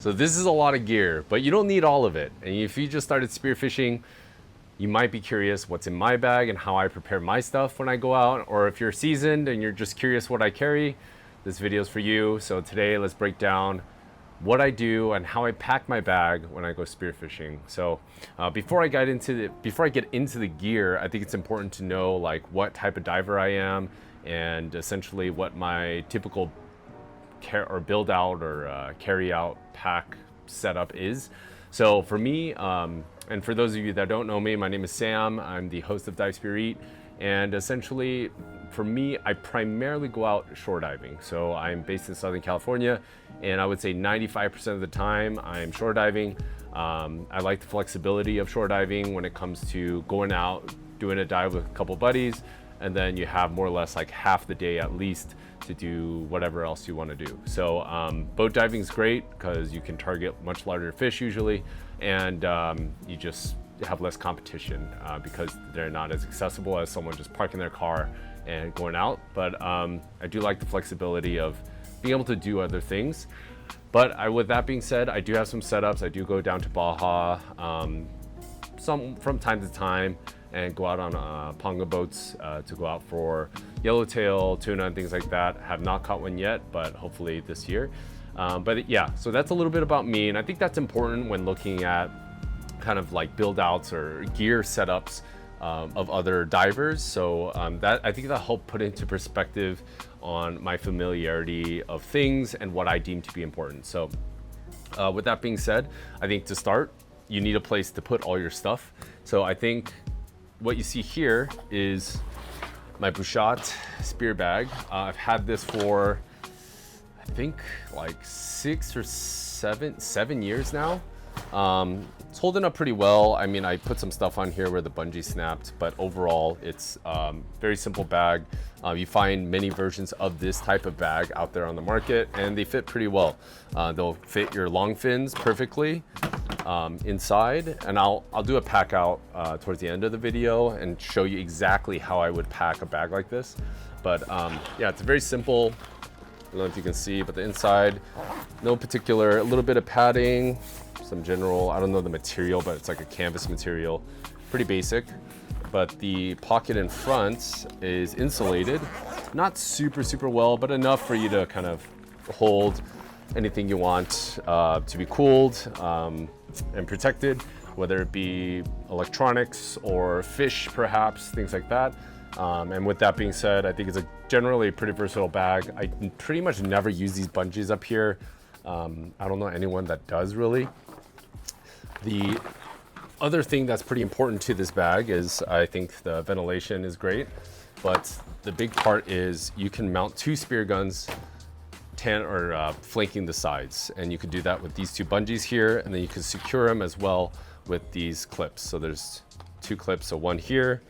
So this is a lot of gear, but you don't need all of it. And if you just started spearfishing, you might be curious what's in my bag and how I prepare my stuff when I go out. Or if you're seasoned and you're just curious what I carry, this video is for you. So today let's break down what I do and how I pack my bag when I go spearfishing. So before I get into the gear, I think it's important to know like what type of diver I am and essentially what my typical build out or carry out pack setup is. So for me, and for those of you that don't know me, my name is Sam. I'm the host of Dive Spear Eat, and essentially for me, I primarily go out shore diving. So I'm based in Southern California, and I would say 95% of the time I'm shore diving. I like the flexibility of shore diving when it comes to going out, doing a dive with a couple buddies, and then you have more or less like half the day at least to do whatever else you want to do. So boat diving is great because you can target much larger fish usually, and you just have less competition because they're not as accessible as someone just parking their car and going out. But I do like the flexibility of being able to do other things. But with that being said, I do have some setups. I do go down to Baja some from time to time and go out on ponga boats to go out for yellowtail, tuna, and things like that. Have not caught one yet, but hopefully this year. But yeah, so that's a little bit about me, and I think that's important when looking at kind of like build outs or gear setups of other divers. So that I think that helped put into perspective on my familiarity of things and what I deem to be important. So with that being said, I think to start, you need a place to put all your stuff. So I think what you see here is my Bouchat spear bag. I've had this for, I think like 6 or 7 years now. It's holding up pretty well. I mean, I put some stuff on here where the bungee snapped, but overall it's very simple bag. You find many versions of this type of bag out there on the market, and they fit pretty well. They'll fit your long fins perfectly inside, and I'll do a pack out towards the end of the video and show you exactly how I would pack a bag like this. But yeah, it's very simple. I don't know if you can see, but the inside, no particular, a little bit of padding, some general, I don't know the material, but it's like a canvas material, pretty basic. But the pocket in front is insulated, not super well, but enough for you to kind of hold anything you want to be cooled and protected, whether it be electronics or fish perhaps, things like that. And with that being said, I think it's a generally pretty versatile bag. I pretty much never use these bungees up here. I don't know anyone that does really. The other thing that's pretty important to this bag is I think the ventilation is great, but the big part is you can mount 2 spear guns flanking the sides, and you could do that with these 2 bungees here, and then you can secure them as well with these clips. So there's 2 clips, so one here,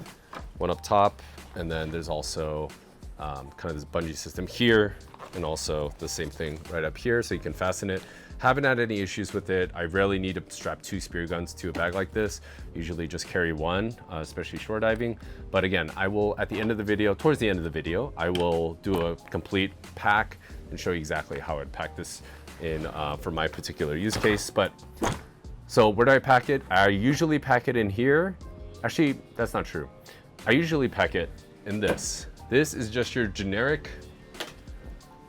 one up top, and then there's also kind of this bungee system here, and also the same thing right up here, so you can fasten it. Haven't had any issues with it. I rarely need to strap 2 spear guns to a bag like this. Usually just carry one, especially shore diving. But again, I will, at the end of the video, towards the end of the video, I will do a complete pack and show you exactly how I'd pack this in for my particular use case. But so where do I pack it? I usually pack it in here. Actually, that's not true. I usually pack it in this. This is just your generic,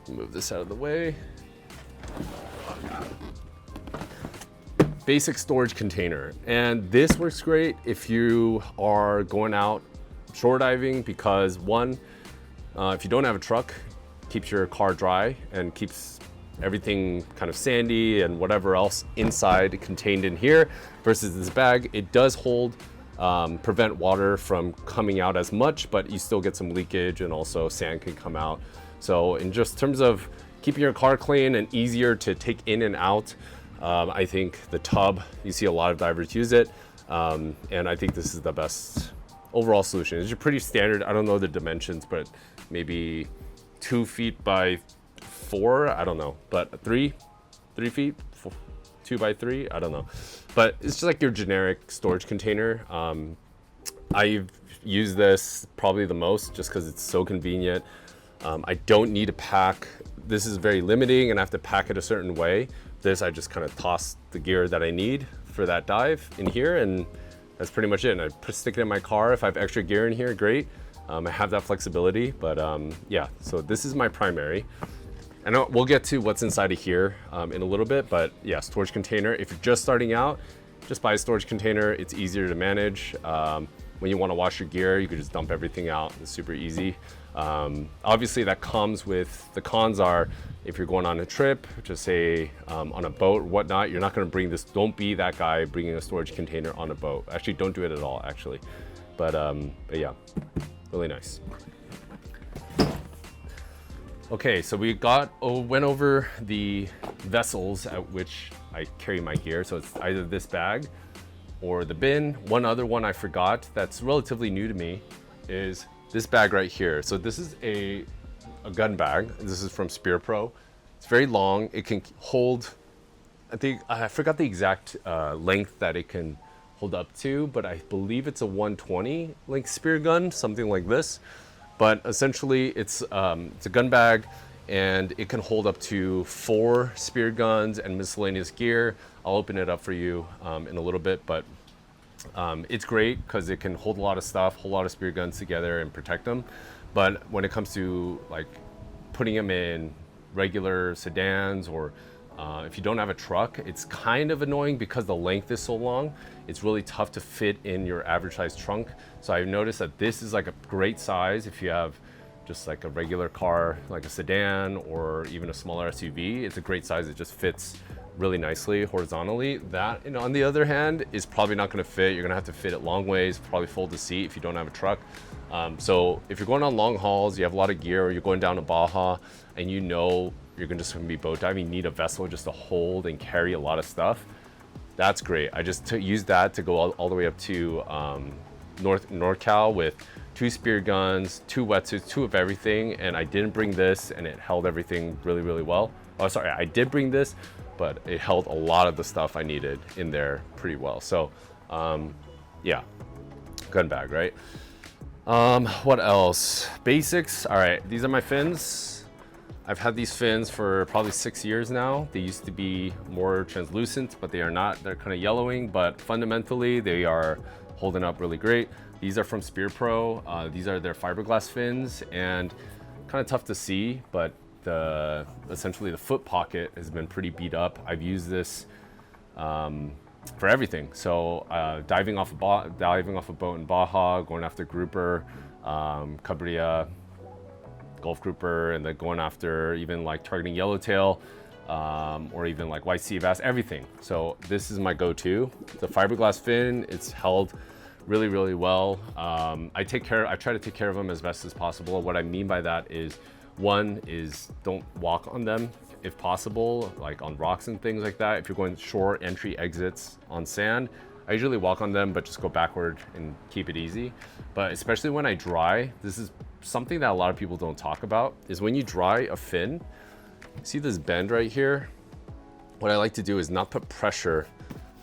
move this out of the way, basic storage container. And this works great if you are going out shore diving because one, if you don't have a truck, keeps your car dry and keeps everything kind of sandy and whatever else inside contained in here, versus this bag. It does hold, prevent water from coming out as much, but you still get some leakage and also sand can come out. So in just terms of keeping your car clean and easier to take in and out, I think the tub, you see a lot of divers use it, and I think this is the best overall solution. It's pretty standard. I don't know the dimensions, but maybe 2 feet by 4, I don't know, but 3 feet, 2 by 3, I don't know. But it's just like your generic storage container. I've used this probably the most just because it's so convenient. I don't need to pack. This is very limiting and I have to pack it a certain way, this, I just kind of toss the gear that I need for that dive in here, and that's pretty much it. And stick it in my car. If I have extra gear in here, great. I have that flexibility, but yeah, so this is my primary. And we'll get to what's inside of here in a little bit, but yeah, storage container. If you're just starting out, just buy a storage container. It's easier to manage. When you want to wash your gear, you can just dump everything out. It's super easy. Obviously, that comes with the cons are if you're going on a trip, just say on a boat or whatnot, you're not going to bring this. Don't be that guy bringing a storage container on a boat. Actually, don't do it at all, actually. But yeah, really nice. Okay, so we went over the vessels at which I carry my gear. So it's either this bag or the bin. One other one I forgot that's relatively new to me is this bag right here. So this is a gun bag. This is from SpearPro. It's very long. It can hold, I forgot the exact length that it can hold up to, but I believe it's a 120 length spear gun, something like this. But essentially it's a gun bag, and it can hold up to 4 spear guns and miscellaneous gear. I'll open it up for you in a little bit, but it's great because it can hold a lot of stuff, hold a lot of spear guns together and protect them. But when it comes to like putting them in regular sedans, or if you don't have a truck, it's kind of annoying because the length is so long. It's really tough to fit in your average size trunk. So I've noticed that this is like a great size if you have just like a regular car, like a sedan or even a smaller SUV. It's a great size. It just fits really nicely horizontally. That, on the other hand, is probably not going to fit. You're going to have to fit it long ways, probably fold the seat if you don't have a truck. So if you're going on long hauls, you have a lot of gear, or you're going down to Baja and you're just going to be boat diving, you need a vessel just to hold and carry a lot of stuff. That's great. I just used that to go all the way up to NorCal with 2 spear guns, 2 wetsuits, 2 of everything, and I didn't bring this, and it held everything really, really well. Oh, sorry, I did bring this, but it held a lot of the stuff I needed in there pretty well. So, yeah, gun bag, right? What else? Basics. All right, these are my fins. I've had these fins for probably 6 years now. They used to be more translucent, but they are not. They're kind of yellowing, but fundamentally they are holding up really great. These are from SpearPro. These are their fiberglass fins, and kind of tough to see, but essentially the foot pocket has been pretty beat up. I've used this for everything. So diving off a boat in Baja, going after grouper, Cabiria, Gulf grouper, and then going after even like targeting yellowtail, or even like white sea bass, everything. So this is my go-to. The fiberglass fin, it's held really, really well. I try to take care of them as best as possible. What I mean by that is, one is don't walk on them if possible, like on rocks and things like that. If you're going short entry exits on sand, I usually walk on them, but just go backward and keep it easy. But especially when I dry, this is something that a lot of people don't talk about, is when you dry a fin, see this bend right here? What I like to do is not put pressure,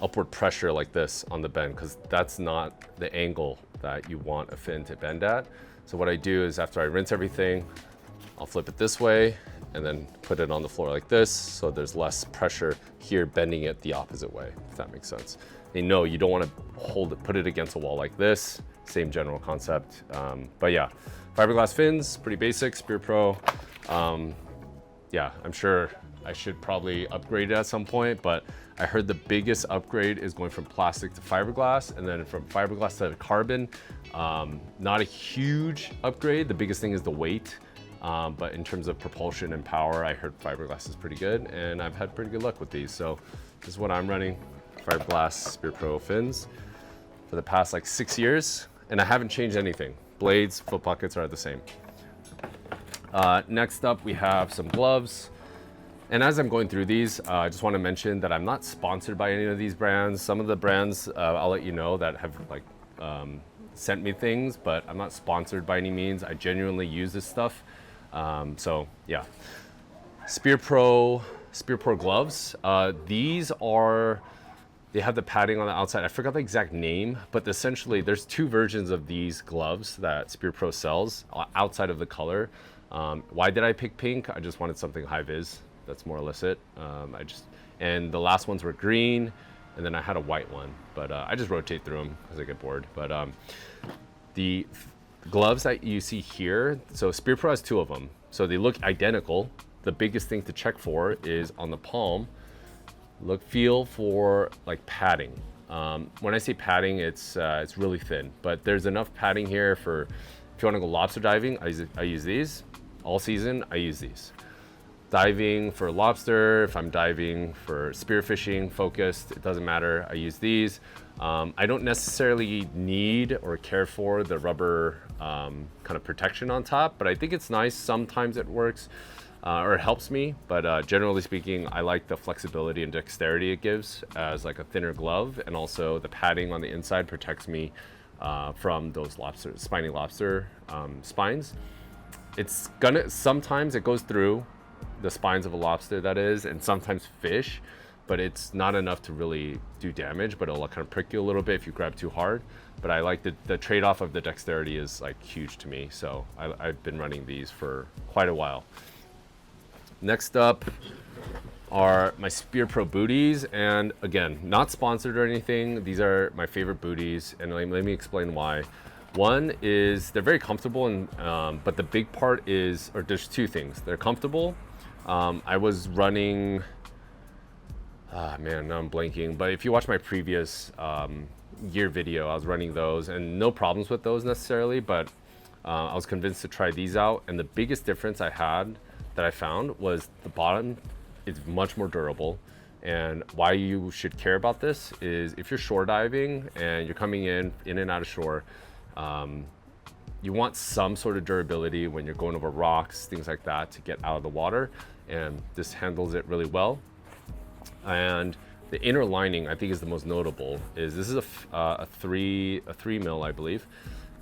upward pressure like this on the bend, because that's not the angle that you want a fin to bend at. So what I do is after I rinse everything, I'll flip it this way and then put it on the floor like this, so there's less pressure here bending it the opposite way, if that makes sense. And no, you don't want to put it against a wall like this. Same general concept. But yeah, fiberglass fins, pretty basic, SpearPro. Yeah, I'm sure I should probably upgrade it at some point, but I heard the biggest upgrade is going from plastic to fiberglass, and then from fiberglass to carbon. Not a huge upgrade. The biggest thing is the weight. But in terms of propulsion and power, I heard fiberglass is pretty good, and I've had pretty good luck with these. So this is what I'm running, fiberglass SpearPro fins for the past like 6 years, and I haven't changed anything. Blades, foot pockets are the same. Next up, we have some gloves. And as I'm going through these, I just want to mention that I'm not sponsored by any of these brands. Some of the brands, I'll let you know, that have like sent me things, but I'm not sponsored by any means. I genuinely use this stuff. So yeah, SpearPro gloves. They have the padding on the outside. I forgot the exact name, but essentially there's 2 versions of these gloves that SpearPro sells outside of the color. Why did I pick pink? I just wanted something high vis. That's more illicit. and the last ones were green, and then I had a white one, but I just rotate through them because I get bored. But the gloves that you see here, so Spear Pro has two of them, so they look identical. The biggest thing to check for is on the palm, feel for like padding. When I say padding, it's really thin, but there's enough padding here for if you want to go lobster diving. I use these all season. I use these. Diving for lobster, if I'm diving for spearfishing focused, it doesn't matter. I use these. I don't necessarily need or care for the rubber kind of protection on top, but I think it's nice. Sometimes it works or it helps me, but generally speaking, I like the flexibility and dexterity it gives as like a thinner glove, and also the padding on the inside protects me from those spiny lobster spines. It's gonna, sometimes it goes through the spines of a lobster, that is, and sometimes fish, but it's not enough to really do damage, but it'll kind of prick you a little bit if you grab too hard. But I like the trade-off of the dexterity is like huge to me, so I've been running these for quite a while. Next up are my Spear Pro booties, and again, not sponsored or anything. These are my favorite booties, and let me explain why. One is they're very comfortable, and but the big part is, or there's two things. They're comfortable. I was running, man, now I'm blanking, but if you watch my previous year video, I was running those, and no problems with those necessarily, but I was convinced to try these out, and the biggest difference that I found was the bottom is much more durable. And why you should care about this is if you're shore diving and you're coming in and out of shore, you want some sort of durability when you're going over rocks, things like that, to get out of the water, and this handles it really well. And the inner lining, I think, is the most notable. This is a 3 mil, I believe.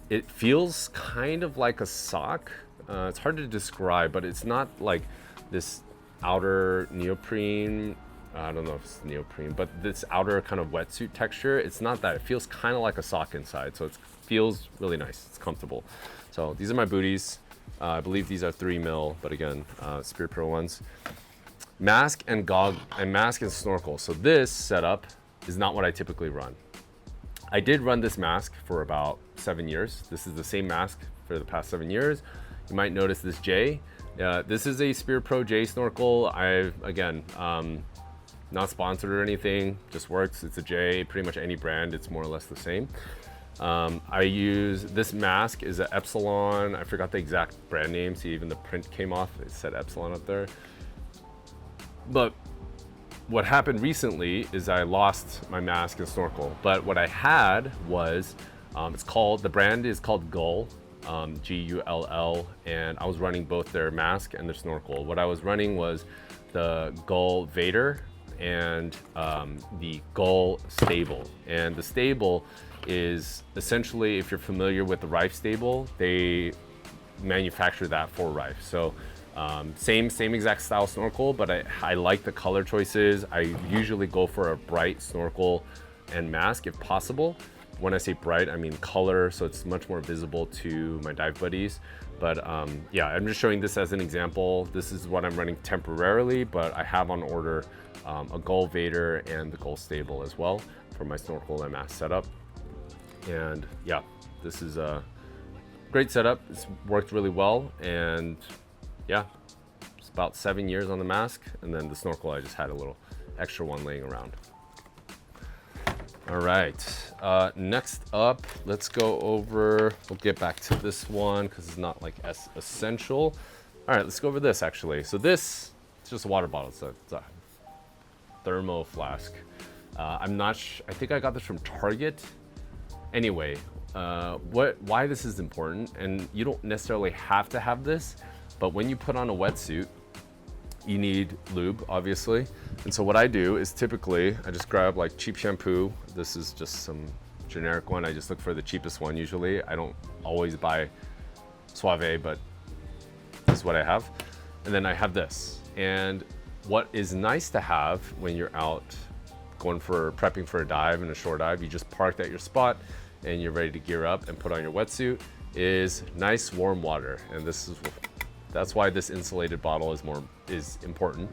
It feels kind of like a sock. It's hard to describe, but it's not like this outer neoprene. I don't know if it's neoprene, but this outer kind of wetsuit texture, it's not that. It feels kind of like a sock inside, so it feels really nice. It's comfortable. So these are my booties. I believe these are 3 mil, but again, Spear Pro ones. Mask and mask and snorkel. So this setup is not what I typically run. I did run this mask for about 7 years. This is the same mask for the past 7 years. You might notice this J. This is a Spear Pro J snorkel. Again, not sponsored or anything, just works. It's a J, pretty much any brand, it's more or less the same. I use, this mask is an Epsilon. I forgot the exact brand name, see, even the print came off, it said Epsilon up there. But what happened recently is I lost my mask and snorkel, but what I had was, the brand is called Gull, Gull, and I was running both their mask and their snorkel. What I was running was the Gull Vader and the Gull Stable. And the Stable is essentially, if you're familiar with the Rife Stable, they manufacture that for Rife. So same exact style snorkel, but I like the color choices. I usually go for a bright snorkel and mask if possible. When I say bright, I mean color, so it's much more visible to my dive buddies. But yeah, I'm just showing this as an example. This is what I'm running temporarily, but I have on order a Gull Vader and the Gull Stable as well for my snorkel and mask setup. And yeah, this is a great setup. It's worked really well, and yeah, it's about 7 years on the mask, and then the snorkel, I just had a little extra one laying around. All right, next up, let's go over, we'll get back to this one because it's not like as essential. All right, let's go over this actually. So this, it's just a water bottle, so it's a thermo flask. I'm not I think I got this from Target. Anyway, why this is important, and you don't necessarily have to have this, but when you put on a wetsuit, you need lube, obviously. And so what I do is typically, I just grab like cheap shampoo. This is just some generic one. I just look for the cheapest one usually. I don't always buy Suave, but this is what I have. And then I have this. And what is nice to have when you're out prepping for a dive and a shore dive, you just parked at your spot and you're ready to gear up and put on your wetsuit, is nice warm water. And that's why this insulated bottle is important.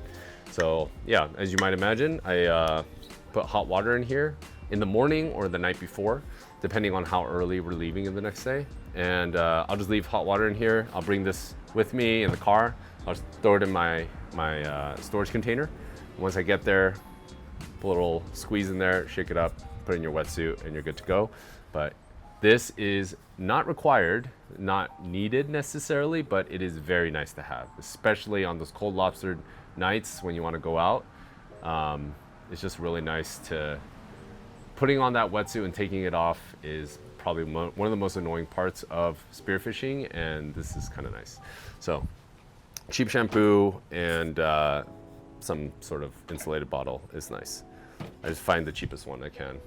So yeah, as you might imagine, I put hot water in here in the morning or the night before, depending on how early we're leaving in the next day. And I'll just leave hot water in here. I'll bring this with me in the car. I'll just throw it in my storage container. Once I get there, put a little squeeze in there, shake it up, put it in your wetsuit, and you're good to go. But this is not required, not needed necessarily, but it is very nice to have, especially on those cold lobster nights when you want to go out. It's just really nice to putting on that wetsuit and taking it off is probably one of the most annoying parts of spearfishing, and this is kind of nice. So cheap shampoo and some sort of insulated bottle is nice. I just find the cheapest one I can.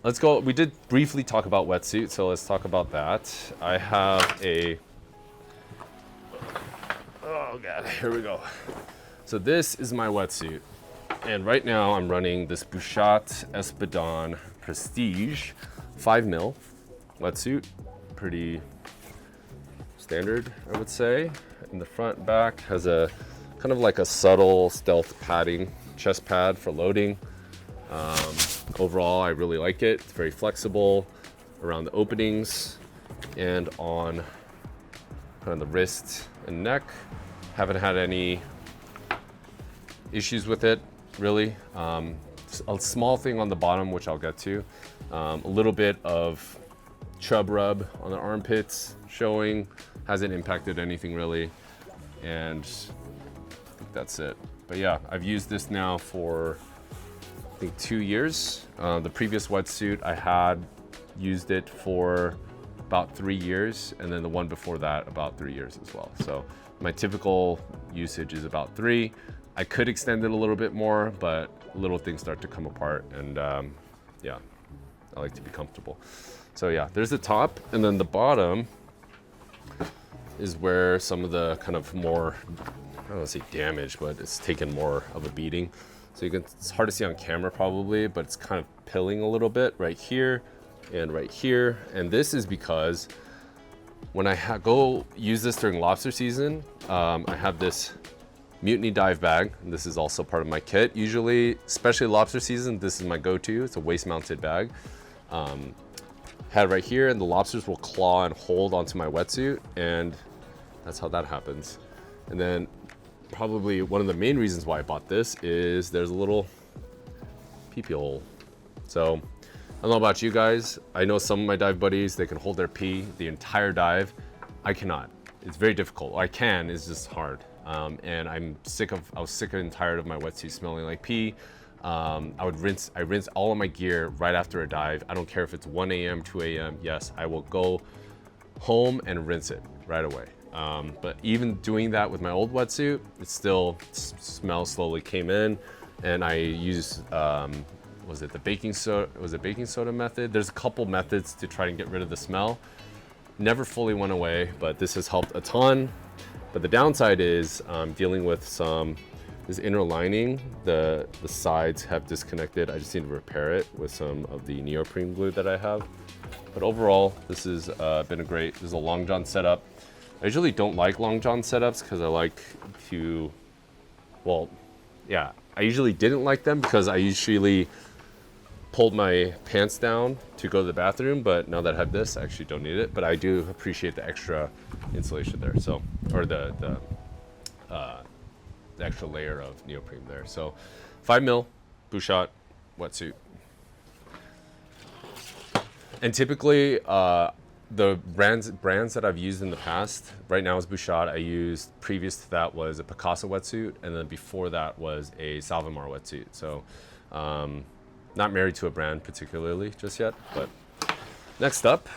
Let's go. We did briefly talk about wetsuit, so let's talk about that. I have a, oh God, here we go. So this is my wetsuit. And right now I'm running this Bouchat Espadon Prestige 5 mil wetsuit. Pretty standard, I would say. In the front and back has a kind of like a subtle stealth padding, chest pad for loading. Overall, I really like it. It's very flexible around the openings and on kind of the wrist and neck. Haven't had any issues with it, really. A small thing on the bottom, which I'll get to. A little bit of chub rub on the armpits showing. Hasn't impacted anything really. And I think that's it. But yeah, I've used this now for I think 2 years. The previous wetsuit I had used it for about 3 years, and then the one before that about 3 years as well. So my typical usage is about 3. I could extend it a little bit more, but little things start to come apart, and yeah, I like to be comfortable. So yeah, there's the top, and then the bottom is where some of the kind of more, I don't want to say damage, but it's taken more of a beating. So you can, it's hard to see on camera probably, but it's kind of pilling a little bit right here and right here. And this is because when I go use this during lobster season, I have this Mutiny dive bag. And this is also part of my kit. Usually, especially lobster season, this is my go-to. It's a waist-mounted bag. Had it right here, and the lobsters will claw and hold onto my wetsuit, and that's how that happens. And then probably one of the main reasons why I bought this is there's a little pee-pee hole. So I don't know about you guys. I know some of my dive buddies, they can hold their pee the entire dive. I cannot. It's very difficult. I can, it's just hard. And I was sick and tired of my wetsuit smelling like pee. I rinse all of my gear right after a dive. I don't care if it's 1 a.m., 2 a.m. Yes, I will go home and rinse it right away. But even doing that with my old wetsuit, it still smell slowly came in, and I used, was it baking soda method? There's a couple methods to try and get rid of the smell. Never fully went away, but this has helped a ton. But the downside is dealing with this inner lining, the sides have disconnected. I just need to repair it with some of the neoprene glue that I have. But overall, this has been this is a long john setup. I usually don't like long john setups because I like to, well, yeah, I usually didn't like them because I usually pulled my pants down to go to the bathroom, but now that I have this, I actually don't need it. But I do appreciate the extra insulation there, so, or the extra layer of neoprene there. So 5 mil Bouchat wetsuit. And typically the brands that I've used in the past, right now is Bouchat. I used, previous to that was a Picasso wetsuit, and then before that was a Salvamar wetsuit. So not married to a brand particularly just yet. But next up,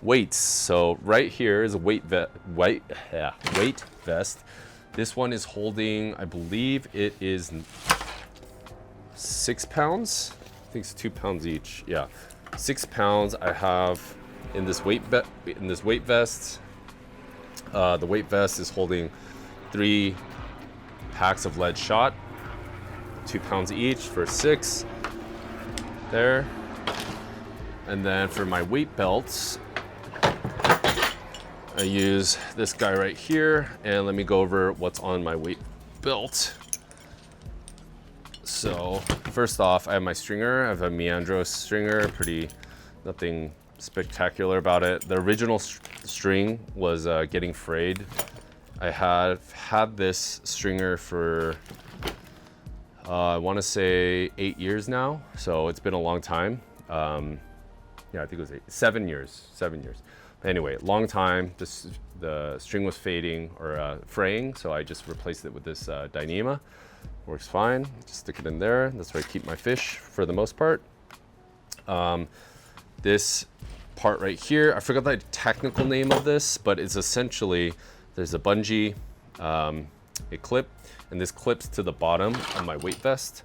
weights. So right here is a weight vest. This one is holding, I believe it is 6 pounds. I think it's 2 pounds each. Yeah, 6 pounds I have in this weight vest. The weight vest is holding 3 packs of lead shot, 2 pounds each for 6 there. And then for my weight belts, I use this guy right here, and let me go over what's on my weight belt. So first off, I have my stringer. I have a Meandros stringer, nothing spectacular about it. The original string was getting frayed. I have had this stringer for I want to say 8 years now, so it's been a long time. Yeah, I think it was 7 years. But anyway, long time. The string was fading or fraying, so I just replaced it with this Dyneema. Works fine. Just stick it in there. That's where I keep my fish for the most part. This part right here, I forgot the technical name of this, but it's essentially, there's a bungee, a clip, and this clips to the bottom of my weight vest.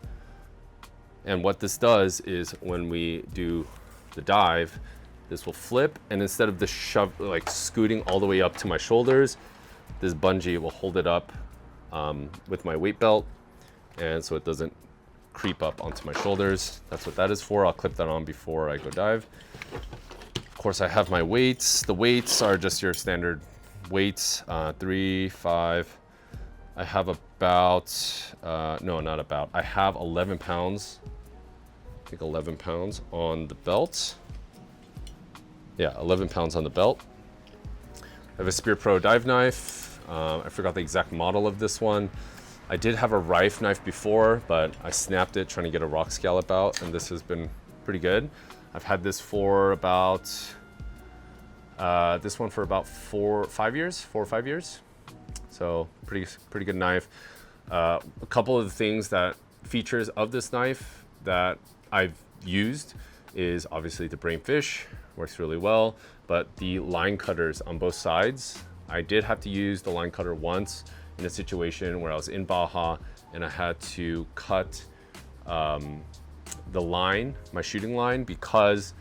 And what this does is when we do the dive, this will flip, and instead of the shove, like scooting all the way up to my shoulders, this bungee will hold it up with my weight belt, and so it doesn't creep up onto my shoulders. That's what that is for. I'll clip that on before I go dive. Of course, I have my weights. The weights are just your standard weights, 3, 5. I have about, no, not about. I have 11 pounds. I think 11 pounds on the belt. Yeah, 11 pounds on the belt. I have a Spear Pro dive knife. I forgot the exact model of this one. I did have a Rife knife before, but I snapped it trying to get a rock scallop out, and this has been pretty good. I've had this for about, this one for about 4 or 5 years. So pretty good knife. A couple of the things that features of this knife that I've used is obviously the brain fish, works really well, but the line cutters on both sides. I did have to use the line cutter once in a situation where I was in Baja and I had to cut the line, my shooting line, because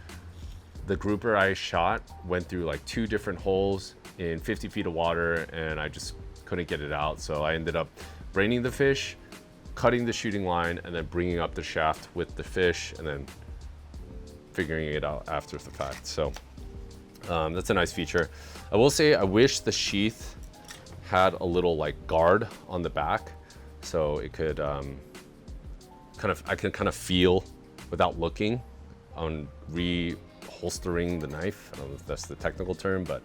the grouper I shot went through like 2 different holes in 50 feet of water, and I just couldn't get it out. So I ended up braining the fish, cutting the shooting line, and then bringing up the shaft with the fish, and then figuring it out after the fact. So that's a nice feature. I will say I wish the sheath had a little like guard on the back, so it could I can kind of feel without looking on reholstering the knife. I don't know if that's the technical term, but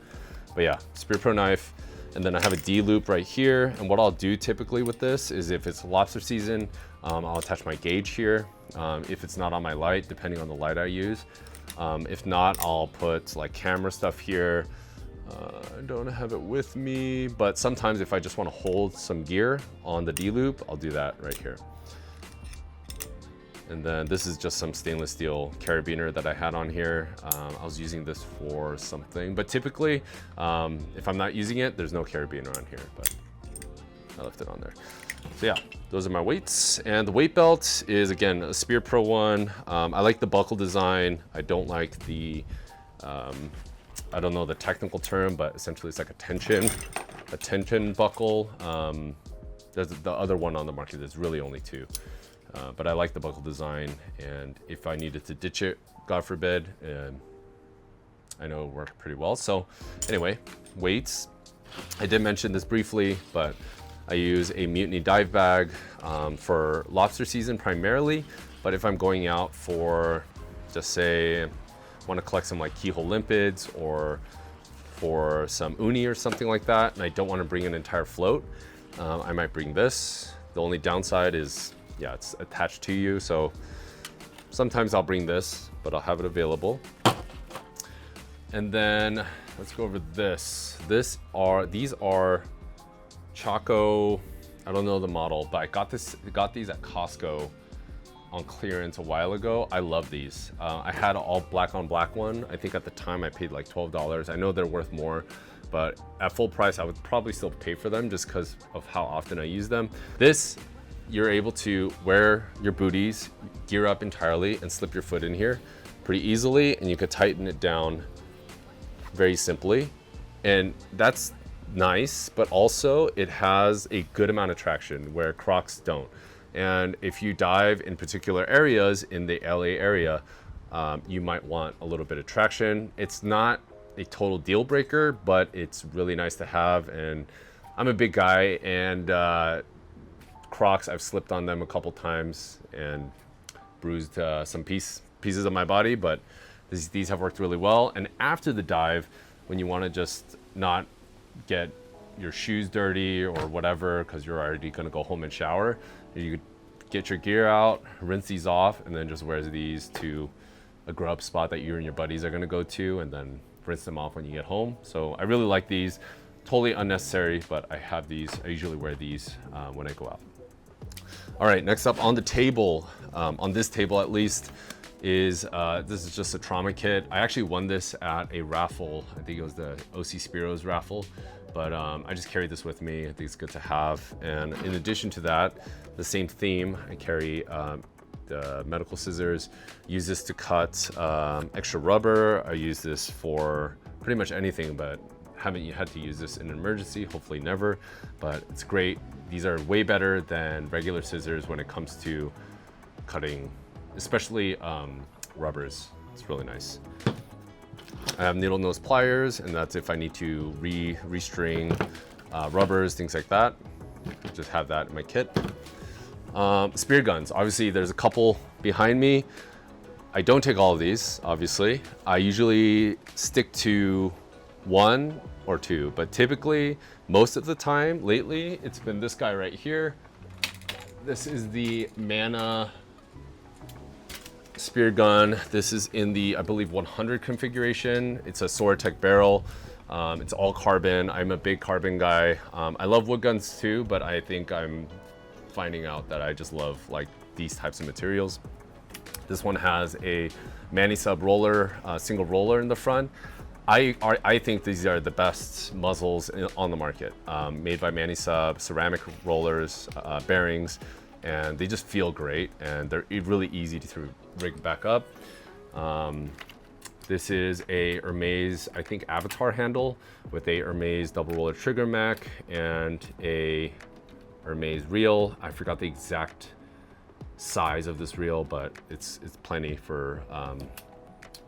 yeah, Spear Pro knife. And then I have a D-loop right here. And what I'll do typically with this is if it's lobster season, I'll attach my gauge here. If it's not on my light, depending on the light I use. If not, I'll put like camera stuff here. I don't have it with me, but sometimes if I just want to hold some gear on the D-loop, I'll do that right here. And then this is just some stainless steel carabiner that I had on here. I was using this for something, but typically, if I'm not using it, there's no carabiner on here, but I left it on there. So yeah, those are my weights. And the weight belt is, again, a Spear Pro one. I like the buckle design. I don't like the, I don't know the technical term, but essentially it's like a tension buckle. There's the other one on the market. There's really only 2. But I like the buckle design, and if I needed to ditch it, God forbid, I know it worked pretty well. So anyway, weights. I did mention this briefly, but I use a Mutiny dive bag for lobster season primarily, but if I'm going out for, just say, want to collect some like keyhole limpids or for some uni or something like that, and I don't want to bring an entire float, I might bring this. The only downside is, yeah, it's attached to you, so sometimes I'll bring this, but I'll have it available. And then let's go over this. These are Chaco, I don't know the model, but I got these at Costco on clearance a while ago. I love these. I had an all black on black one. I think at the time I paid like $12. I know they're worth more, but at full price I would probably still pay for them just because of how often I use them. This, you're able to wear your booties, gear up entirely, and slip your foot in here pretty easily, and you could tighten it down very simply. And that's nice, but also it has a good amount of traction where Crocs don't. And if you dive in particular areas in the LA area, you might want a little bit of traction. It's not a total deal breaker, but it's really nice to have. And I'm a big guy, and Crocs, I've slipped on them a couple times and bruised some pieces of my body, but these have worked really well. And after the dive, when you want to just not get your shoes dirty or whatever, because you're already going to go home and shower, you could get your gear out, rinse these off, and then just wear these to a grub spot that you and your buddies are going to go to, and then rinse them off when you get home. So I really like these. Totally unnecessary, but I have these. I usually wear these when I go out. All right, next up on the table, on this table at least, is this is just a trauma kit. I actually won this at a raffle. I think it was the OC Spiros raffle, but I just carried this with me. I think it's good to have. And in addition to that, the same theme, I carry the medical scissors. Use this to cut extra rubber. I use this for pretty much anything, but haven't you had to use this in an emergency? Hopefully never, but it's great. These are way better than regular scissors when it comes to cutting, especially rubbers. It's really nice. I have needle nose pliers, and that's if I need to restring rubbers, things like that. Just have that in my kit. Spear guns, obviously there's a couple behind me. I don't take all of these, obviously. I usually stick to one or two, but typically most of the time lately it's been this guy right here. This is the Mana spear gun. This is in the, I believe, 100 configuration. It's a Soratech barrel. It's all carbon. I'm a big carbon guy. I love wood guns too, but I think I'm finding out that I just love like these types of materials. This one has a Manisub roller, single roller in the front. I think these are the best muzzles on the market, made by Manisub, ceramic rollers, bearings, and they just feel great, and they're really easy to rig back up. This is a Hermes, I think, Avatar handle with a Hermes double roller trigger mech and a Hermes reel. I forgot the exact size of this reel, but it's plenty for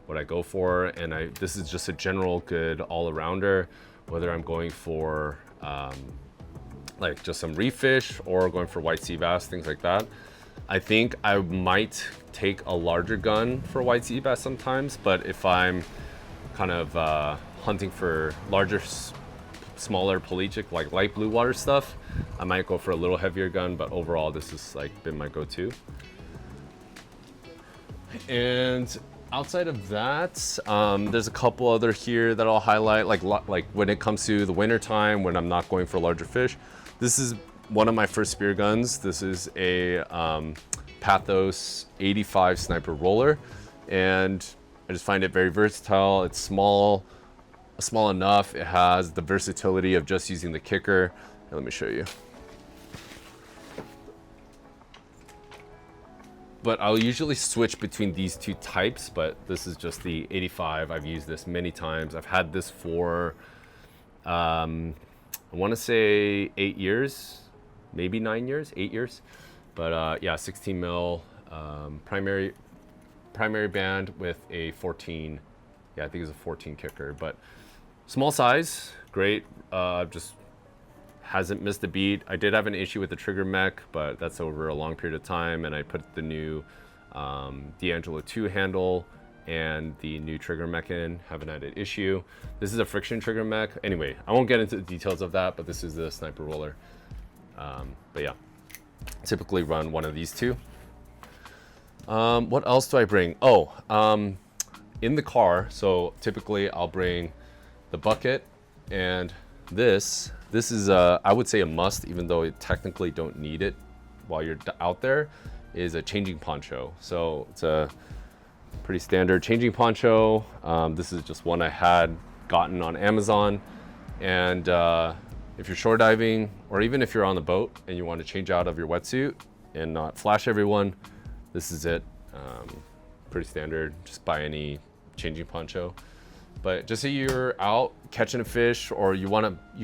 what I go for. And this is just a general good all-arounder, whether I'm going for like just some reef fish or going for white sea bass, things like that. I think I might take a larger gun for white sea bass sometimes, but if I'm kind of hunting for larger, smaller pelagic, like light blue water stuff, I might go for a little heavier gun, but overall this has like been my go-to. And outside of that, there's a couple other here that I'll highlight, like when it comes to the winter time when I'm not going for larger fish. This is one of my first spear guns. This is a Pathos 85 sniper roller, and I just find it very versatile. It's small enough. It has the versatility of just using the kicker. Here, let me show you. But I'll usually switch between these two types, but this is just the 85. I've used this many times. I've had this for, I want to say 8 years, maybe 9 years, 8 years. But yeah, 16 mil primary band with a 14, yeah, I think it's a 14 kicker, but small size, great. Just hasn't missed a beat. I did have an issue with the trigger mech, but that's over a long period of time, and I put the new D'Angelo 2 handle and the new trigger mech in. Haven't had an issue. This is a friction trigger mech. Anyway, I won't get into the details of that, but this is the sniper roller. But yeah, typically run one of these two. What else do I bring? Oh, in the car, so typically I'll bring the bucket, and this is I would say a must, even though you technically don't need it while you're out there, is a changing poncho. So it's a pretty standard changing poncho. This is just one I had gotten on Amazon, and if you're shore diving, or even if you're on the boat and you want to change out of your wetsuit and not flash everyone, this is it. Pretty standard, just buy any changing poncho. But just say you're out catching a fish, or you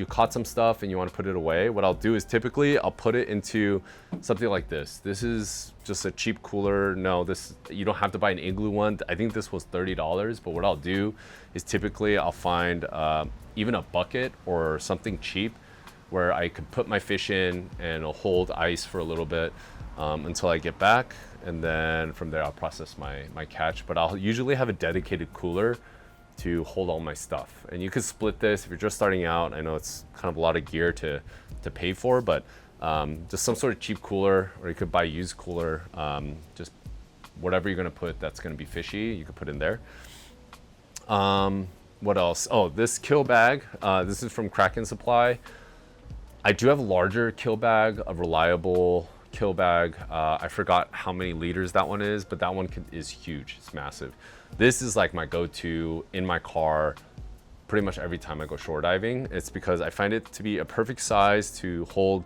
caught some stuff and you want to put it away, what I'll do is typically I'll put it into something like this. This is just a cheap cooler. No, you don't have to buy an Igloo one. I think this was $30, but what I'll do is typically I'll find even a bucket or something cheap where I could put my fish in and it'll hold ice for a little bit until I get back. And then from there, I'll process my catch. But I'll usually have a dedicated cooler to hold all my stuff. And you could split this if you're just starting out. I know it's kind of a lot of gear to pay for, but just some sort of cheap cooler, or you could buy used cooler. Just whatever you're gonna put that's gonna be fishy, you could put in there. What else? Oh, this kill bag. This is from Kraken Supply. I do have a larger kill bag, a reliable kill bag. I forgot how many liters that one is, but that one is huge. It's massive. This is like my go-to in my car pretty much every time I go shore diving. It's because I find it to be a perfect size to hold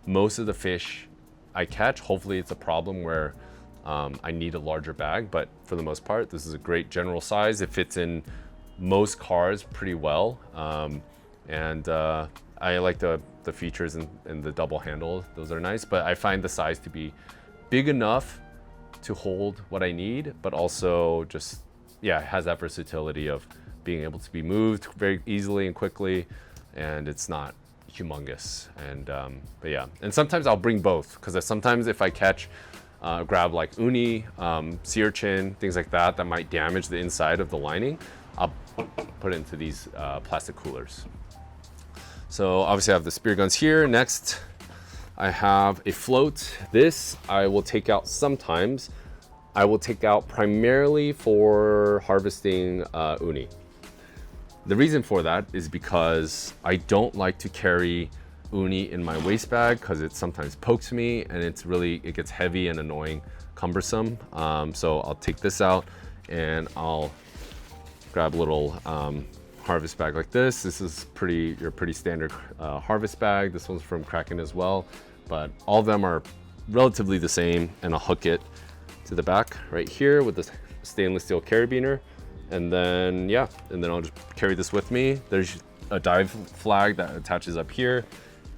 most of the fish I catch. Hopefully it's a problem where I need a larger bag, but for the most part, this is a great general size. It fits in most cars pretty well. I like the features and the double handle. Those are nice, but I find the size to be big enough to hold what I need, but also just, yeah, it has that versatility of being able to be moved very easily and quickly, and it's not humongous. And but yeah, and sometimes I'll bring both, because sometimes if I catch grab like uni, sea urchin, things like that might damage the inside of the lining, I'll put it into these plastic coolers. So obviously I have the spear guns here. Next, I have a float. This I will take out sometimes. I will take out primarily for harvesting uni. The reason for that is because I don't like to carry uni in my waist bag, because it sometimes pokes me and it gets heavy and annoying, cumbersome. So I'll take this out and I'll grab a little harvest bag like this. This is your pretty standard harvest bag. This one's from Kraken as well, but all of them are relatively the same, and I'll hook it to the back right here with this stainless steel carabiner. And then, yeah, and then I'll just carry this with me. There's a dive flag that attaches up here,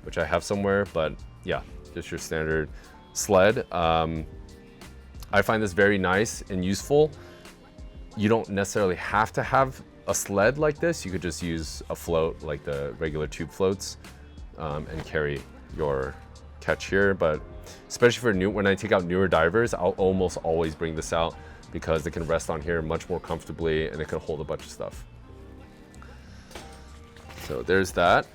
which I have somewhere, but yeah, just your standard sled. I find this very nice and useful. You don't necessarily have to have a sled like this. You could just use a float like the regular tube floats and carry your catch here. But especially for when I take out newer divers, I'll almost always bring this out, because it can rest on here much more comfortably and it can hold a bunch of stuff. So there's that.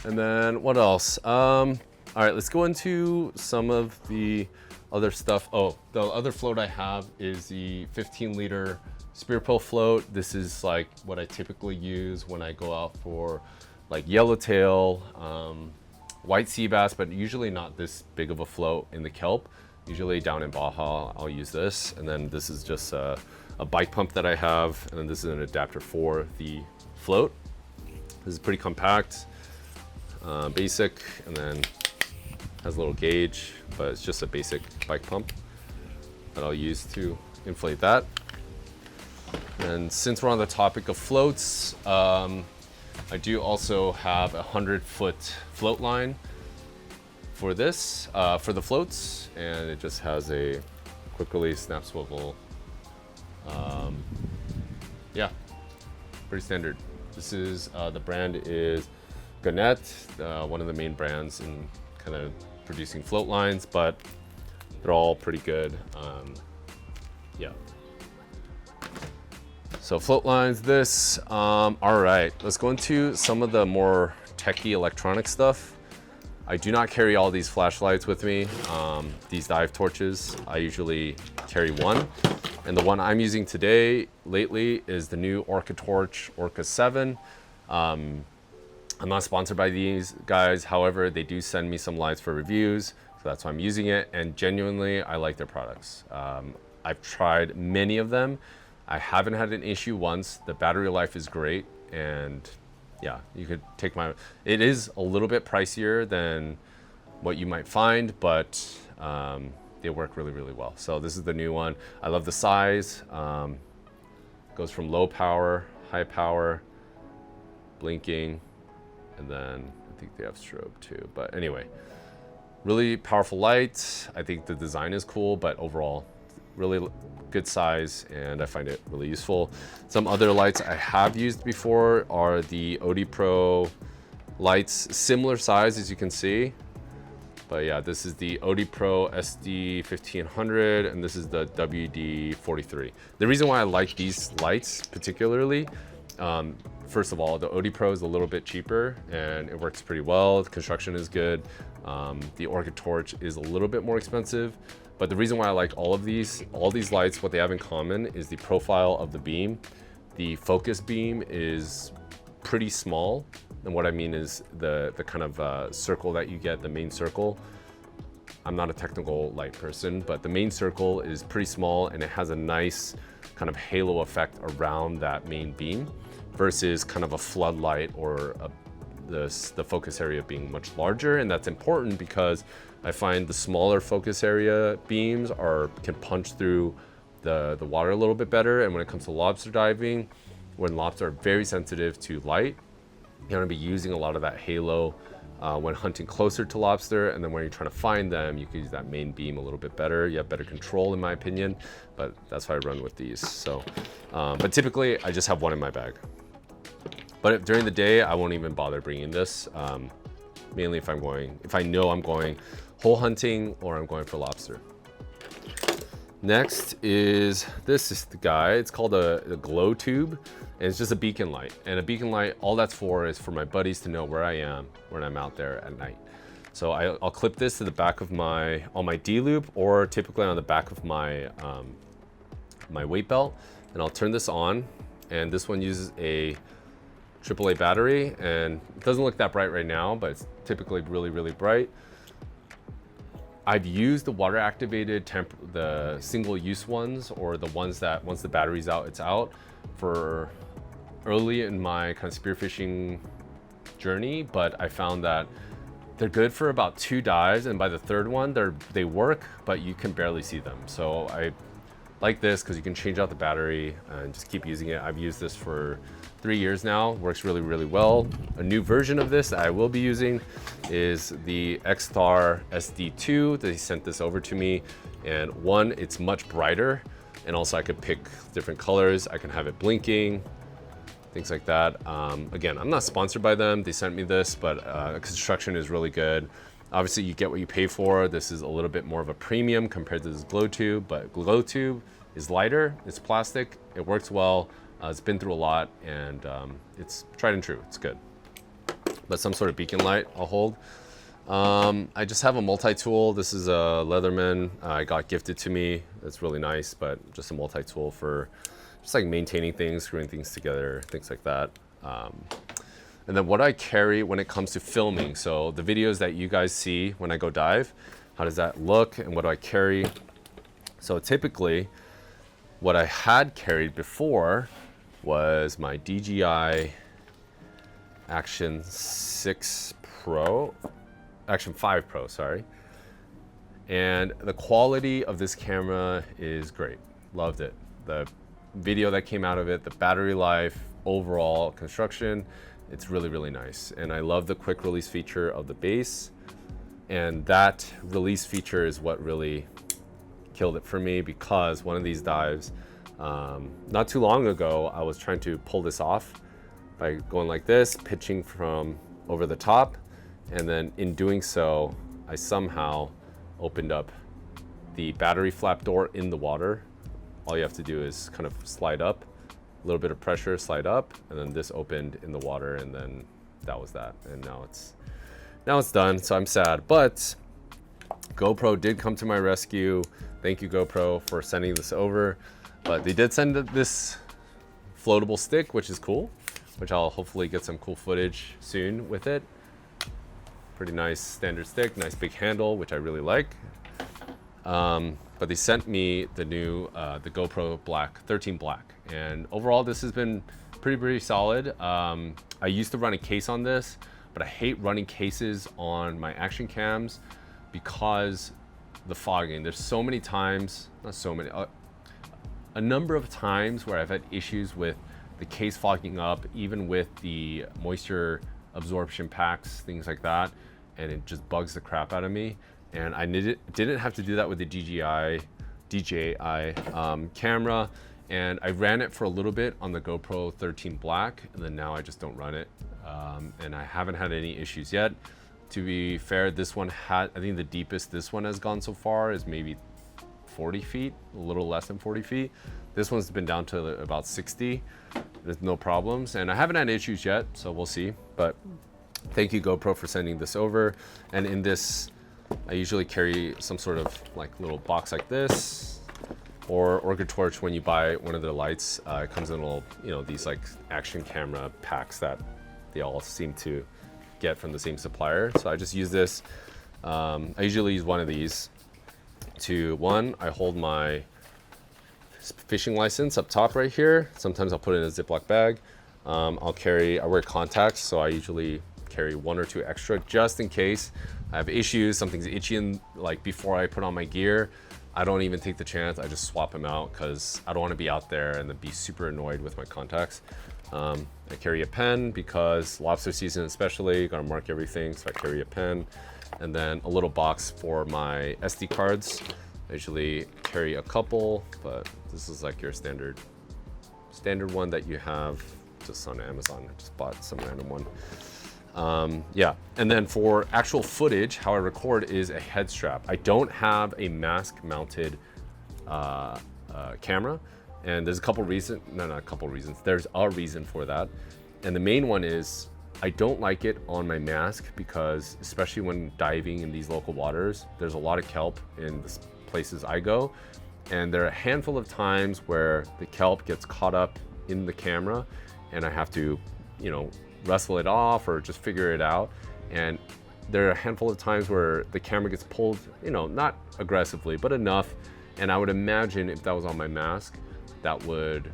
And then what else? All right, let's go into some of the other stuff. Oh, the other float I have is the 15-liter Spearpill float. This is like what I typically use when I go out for like yellowtail, white sea bass, but usually not this big of a float in the kelp. Usually down in Baja, I'll use this. And then this is just a bike pump that I have. And then this is an adapter for the float. This is pretty compact, basic, and then has a little gauge, but it's just a basic bike pump that I'll use to inflate that. And since we're on the topic of floats, I do also have a 100-foot float line for this, for the floats, and it just has a quick release snap swivel. Yeah, pretty standard. This is, the brand is Gannett, one of the main brands in kind of producing float lines, but they're all pretty good. Yeah. So float lines, this. All right, let's go into some of the more techie electronic stuff. I do not carry all these flashlights with me. These dive torches, I usually carry one. And the one I'm using today, lately, is the new Orca Torch Orca 7. I'm not sponsored by these guys. However, they do send me some lights for reviews. So that's why I'm using it. And genuinely, I like their products. I've tried many of them. I haven't had an issue once. The battery life is great. And yeah, you could take it is a little bit pricier than what you might find, but they work really, really well. So this is the new one. I love the size. Goes from low power, high power, blinking, and then I think they have strobe too. But anyway, really powerful light. I think the design is cool, but overall, really good size, and I find it really useful. Some other lights I have used before are the OD Pro lights, similar size as you can see. But yeah, this is the ODPRO SD1500 and this is the WD43. The reason why I like these lights particularly, first of all, the ODPRO is a little bit cheaper and it works pretty well. The construction is good. The Orchid Torch is a little bit more expensive. But the reason why I like all these lights, what they have in common is the profile of the beam. The focus beam is pretty small. And what I mean is the kind of circle that you get, the main circle. I'm not a technical light person, but the main circle is pretty small and it has a nice kind of halo effect around that main beam versus kind of a floodlight or the focus area being much larger. And that's important because I find the smaller focus area beams can punch through the water a little bit better. And when it comes to lobster diving, when lobster are very sensitive to light, you're gonna be using a lot of that halo when hunting closer to lobster, and then when you're trying to find them, you can use that main beam a little bit better. You have better control in my opinion, but that's why I run with these. So, but typically I just have one in my bag. But during the day, I won't even bother bringing this, mainly if I know I'm going hole hunting or I'm going for lobster. Next is the guy. It's called a glow tube, and it's just a beacon light. And a beacon light, all that's for is for my buddies to know where I am when I'm out there at night. So I'll clip this to the back of on my D loop, or typically on the back of my my weight belt, and I'll turn this on. And this one uses a AAA battery, and it doesn't look that bright right now, but it's typically really, really bright. I've used the water activated the single use ones, or the ones that once the battery's out, it's out, for early in my kind of spearfishing journey, but I found that they're good for about 2 dives, and by the third one, they work, but you can barely see them. So I like this because you can change out the battery and just keep using it. I've used this for 3 years now, works really, really well. A new version of this that I will be using is the X-Star SD2. They sent this over to me, and one, it's much brighter, and also I could pick different colors. I can have it blinking, things like that. Again, I'm not sponsored by them. They sent me this, but construction is really good. Obviously, you get what you pay for. This is a little bit more of a premium compared to this glow tube, but glow tube is lighter, it's plastic, it works well. It's been through a lot, and it's tried and true. It's good. But some sort of beacon light I'll hold. I just have a multi-tool. This is a Leatherman. I got gifted to me. It's really nice, but just a multi-tool for just like maintaining things, screwing things together, things like that. And then what I carry when it comes to filming. So the videos that you guys see when I go dive, how does that look and what do I carry? So typically, what I had carried before was my DJI Action 6 Pro, Action 5 Pro, sorry. And the quality of this camera is great. Loved it. The video that came out of it, the battery life, overall construction, it's really, really nice. And I love the quick release feature of the base. And that release feature is what really killed it for me, because one of these dives, not too long ago, I was trying to pull this off by going like this, pitching from over the top. And then in doing so, I somehow opened up the battery flap door in the water. All you have to do is kind of slide up, a little bit of pressure, slide up, and then this opened in the water, and then that was that. And now it's done, so I'm sad. But GoPro did come to my rescue. Thank you, GoPro, for sending this over. But they did send this floatable stick, which is cool, which I'll hopefully get some cool footage soon with it. Pretty nice standard stick, nice big handle, which I really like. But they sent me the new, the GoPro 13 Black. And overall, this has been pretty solid. I used to run a case on this, but I hate running cases on my action cams because the fogging. There's so many times, not so many, a number of times where I've had issues with the case fogging up, even with the moisture absorption packs, things like that, and it just bugs the crap out of me. And I didn't have to do that with the DJI camera, and I ran it for a little bit on the GoPro 13 Black, and then now I just don't run it. and I haven't had any issues yet. To be fair, this one had, I think the deepest this one has gone so far is maybe 40 feet, a little less than 40 feet. This one's been down to about 60. There's no problems, and I haven't had issues yet, so we'll see. But thank you, GoPro, for sending this over. And in this, I usually carry some sort of like little box like this, or Orca Torch. When you buy one of their lights, it comes in little, you know, these like action camera packs that they all seem to get from the same supplier. So I just use this. I usually use one of these to, one, I hold my fishing license up top right here. Sometimes I'll put it in a Ziploc bag. I wear contacts, so I usually carry 1 or 2 extra just in case I have issues, something's itchy, and like before I put on my gear, I don't even take the chance. I just swap them out because I don't want to be out there and then be super annoyed with my contacts. I carry a pen because lobster season especially, you gotta mark everything, so I carry a pen. And then a little box for my SD cards. I usually carry a couple, but this is like your standard one that you have just on Amazon. I just bought some random one. Yeah, and then for actual footage, how I record is a head strap. I don't have a mask mounted camera, and there's a couple reasons, no, not a couple reasons, there's a reason for that. And the main one is I don't like it on my mask because, especially when diving in these local waters, there's a lot of kelp in the places I go, and there are a handful of times where the kelp gets caught up in the camera and I have to, you know, wrestle it off or just figure it out. And there are a handful of times where the camera gets pulled, you know, not aggressively, but enough. And I would imagine if that was on my mask, that would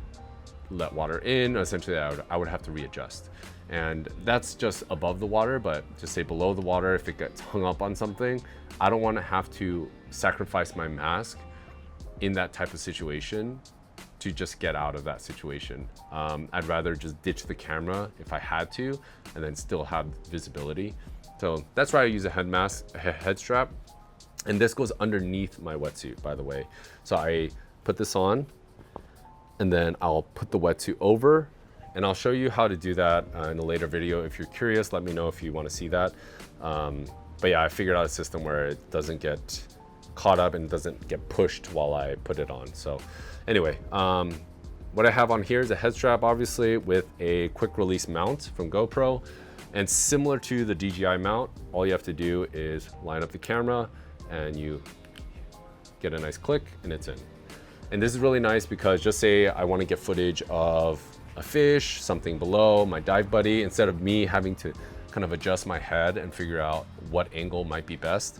let water in. Essentially, I would have to readjust. And that's just above the water, but just say below the water, if it gets hung up on something, I don't want to have to sacrifice my mask in that type of situation to just get out of that situation. I'd rather just ditch the camera if I had to, and then still have visibility. So that's why I use a head strap. And this goes underneath my wetsuit, by the way. So I put this on, and then I'll put the wetsuit over, and I'll show you how to do that in a later video. If you're curious, let me know if you want to see that. But yeah, I figured out a system where it doesn't get caught up and doesn't get pushed while I put it on. So anyway, what I have on here is a head strap, obviously, with a quick release mount from GoPro. And similar to the DJI mount, all you have to do is line up the camera and you get a nice click and it's in. And this is really nice because just say I want to get footage of a fish, something below, my dive buddy, instead of me having to kind of adjust my head and figure out what angle might be best,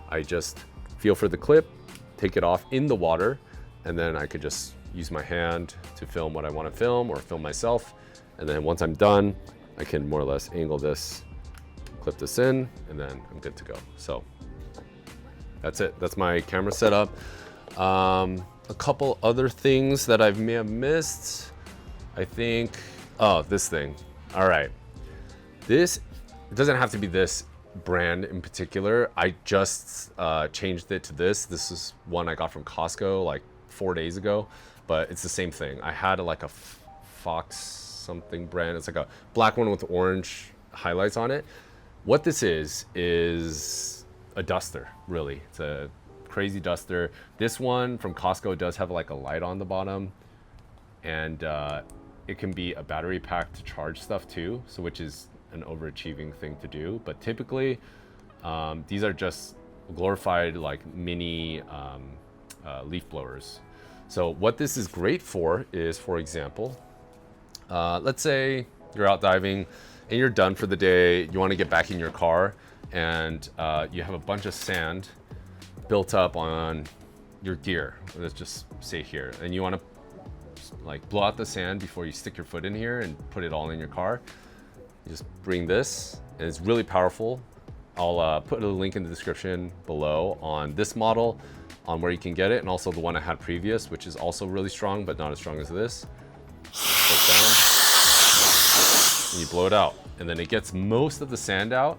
I just feel for the clip, take it off in the water, and then I could just use my hand to film what I want to film or film myself. And then once I'm done, I can more or less angle this, clip this in, and then I'm good to go. So that's it. That's my camera setup. A couple other things that I may have missed. I think, oh, this thing. All right. This, it doesn't have to be this brand in particular. I just changed it to this. This is one I got from Costco like 4 days ago, but it's the same thing. I had like a Fox something brand. It's like a black one with orange highlights on it. What this is a duster, really. It's a crazy duster. This one from Costco does have like a light on the bottom, and it can be a battery pack to charge stuff too, so which is an overachieving thing to do. But typically, these are just glorified like mini leaf blowers. So what this is great for is, for example, let's say you're out diving and you're done for the day, you want to get back in your car, and you have a bunch of sand built up on your gear. Let's just say here, and you want to like blow out the sand before you stick your foot in here and put it all in your car. You just bring this, and it's really powerful. I'll put a link in the description below on this model, on where you can get it, and also the one I had previous, which is also really strong, but not as strong as this. Put it down, and you blow it out, and then it gets most of the sand out.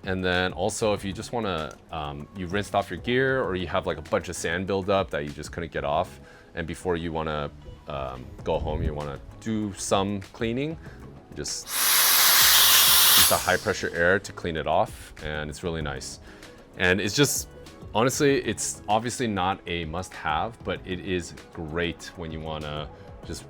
And then also, if you just want to, you rinsed off your gear, or you have like a bunch of sand buildup that you just couldn't get off, and before you want to go home, you want to do some cleaning, just just a high pressure air to clean it off, and it's really nice. And it's just, honestly, it's obviously not a must-have, but it is great when you wanna just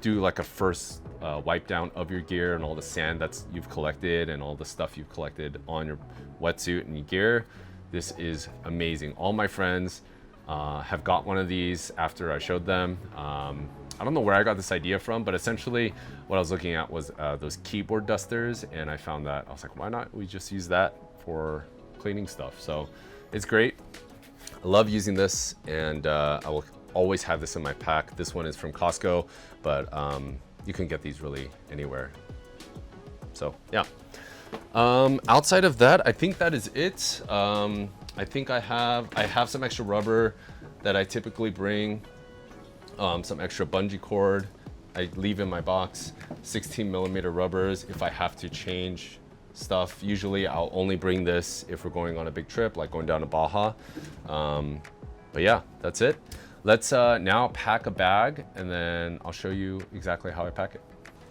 do like a first wipe down of your gear and all the sand that's you've collected and all the stuff you've collected on your wetsuit and your gear. This is amazing. All my friends have got one of these after I showed them. I don't know where I got this idea from, but essentially what I was looking at was those keyboard dusters, and I found that I was like, why not we just use that for cleaning stuff? So it's great. I love using this, and I will always have this in my pack. This one is from Costco, but you can get these really anywhere. So yeah. Outside of that, I think that is it. I think I have some extra rubber that I typically bring, some extra bungee cord I leave in my box, 16mm rubbers if I have to change stuff. Usually I'll only bring this if we're going on a big trip, like going down to Baja. But yeah, that's it. Let's now pack a bag, and then I'll show you exactly how I pack it.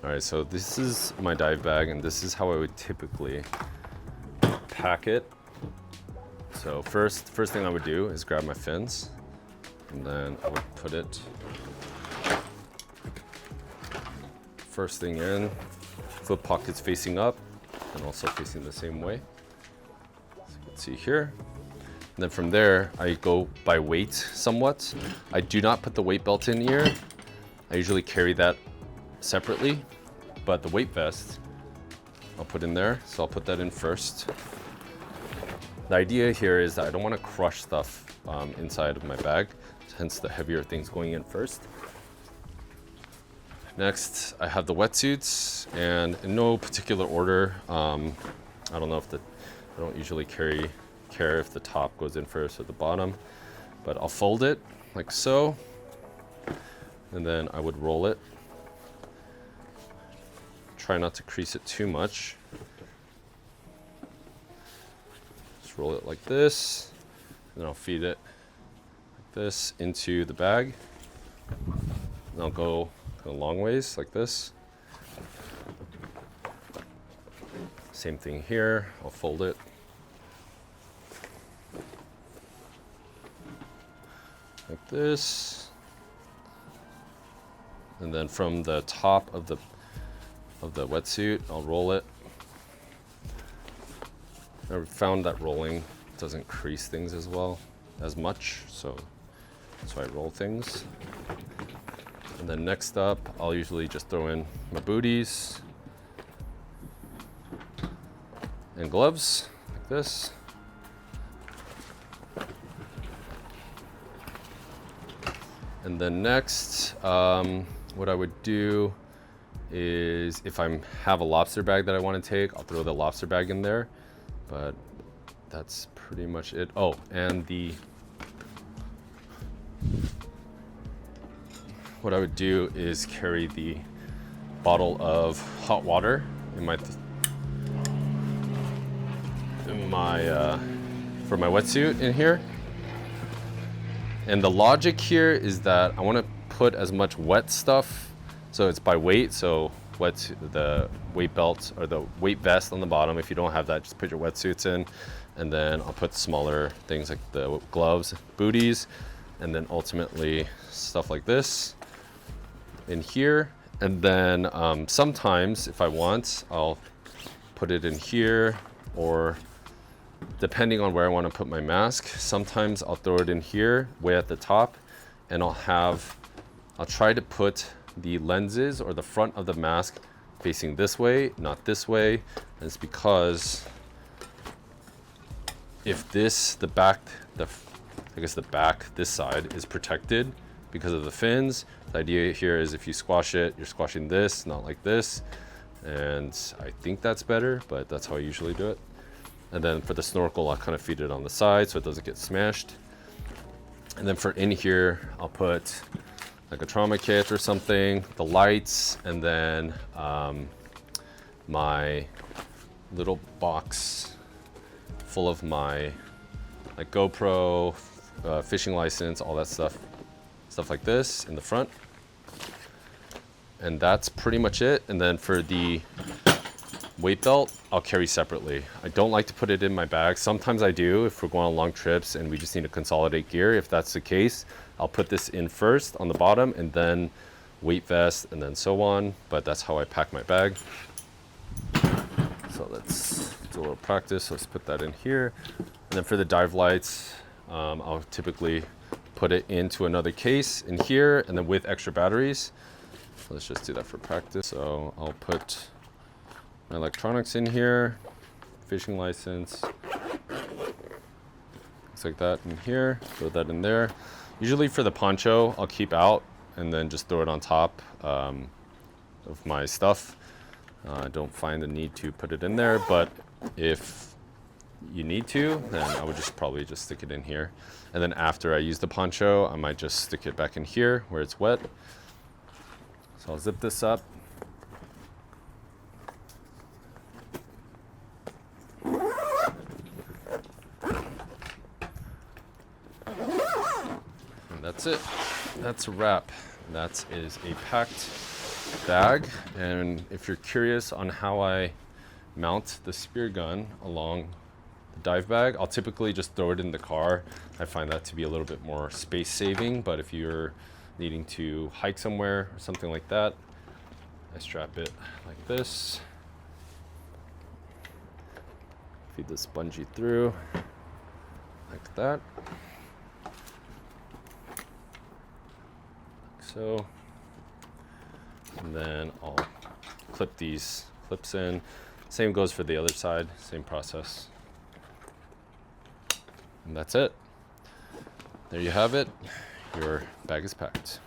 All right, so this is my dive bag, and this is how I would typically pack it. So first thing I would do is grab my fins, and then I would put it first thing in, foot pockets facing up, and also facing the same way. So you can see here. And then from there, I go by weight somewhat. I do not put the weight belt in here. I usually carry that separately, but the weight vest I'll put in there. So I'll put that in first. The idea here is that I don't want to crush stuff inside of my bag, hence the heavier things going in first. Next, I have the wetsuits, and in no particular order. I don't know if I don't usually care if the top goes in first or the bottom, but I'll fold it like so, and then I would roll it. Try not to crease it too much. Just roll it like this, and then I'll feed it like this into the bag. And I'll go a long ways like this. Same thing here, I'll fold it. Like this. And then from the top of the wetsuit, I'll roll it. I found that rolling doesn't crease things as much, so that's why I roll things. And then next up, I'll usually just throw in my booties and gloves like this. And then next, what I would do is if I have a lobster bag that I want to take, I'll throw the lobster bag in there. But that's pretty much it. Oh, and what I would do is carry the bottle of hot water in my for my wetsuit in here. And the logic here is that I want to put as much wet stuff, so it's by weight. So the weight belt or the weight vest on the bottom. If you don't have that, just put your wetsuits in, and then I'll put smaller things like the gloves, booties, and then ultimately stuff like this in here. And then sometimes if I want, I'll put it in here, or depending on where I want to put my mask, sometimes I'll throw it in here way at the top, and I'll try to put the lenses or the front of the mask facing this way, not this way. And it's because if this back, this side is protected because of the fins. The idea here is if you squash it, you're squashing this, not like this. And I think that's better, but that's how I usually do it. And then for the snorkel, I'll kind of feed it on the side so it doesn't get smashed. And then for in here, I'll put like a trauma kit or something, the lights, and then my little box full of my like GoPro, fishing license, all that stuff like this in the front. And that's pretty much it. And then for the Weight belt, I'll carry separately. I don't like to put it in my bag. Sometimes I do if we're going on long trips and we just need to consolidate gear. If that's the case, I'll put this in first on the bottom and then weight vest and then so on. But that's how I pack my bag. So let's do a little practice. Let's put that in here. And then for the dive lights, I'll typically put it into another case in here and then with extra batteries. Let's just do that for practice. So I'll put my electronics in here, fishing license, looks like that in here, throw that in there. Usually for the poncho, I'll keep out and then just throw it on top of my stuff. I don't find the need to put it in there, but if you need to, then I would just probably just stick it in here. And then after I use the poncho, I might just stick it back in here where it's wet. So I'll zip this up. That's it. That's a wrap. That is a packed bag. And if you're curious on how I mount the spear gun along the dive bag, I'll typically just throw it in the car. I find that to be a little bit more space saving, but if you're needing to hike somewhere or something like that, I strap it like this. Feed this bungee through like that. So, and then I'll clip these clips in. Same goes for the other side, same process. And that's it. There you have it. Your bag is packed.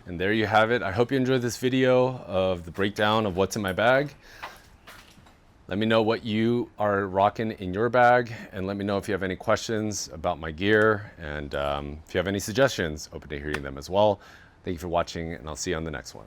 And there you have it. I hope you enjoyed this video of the breakdown of what's in my bag. Let me know what you are rocking in your bag, and let me know if you have any questions about my gear, and if you have any suggestions, open to hearing them as well. Thank you for watching, and I'll see you on the next one.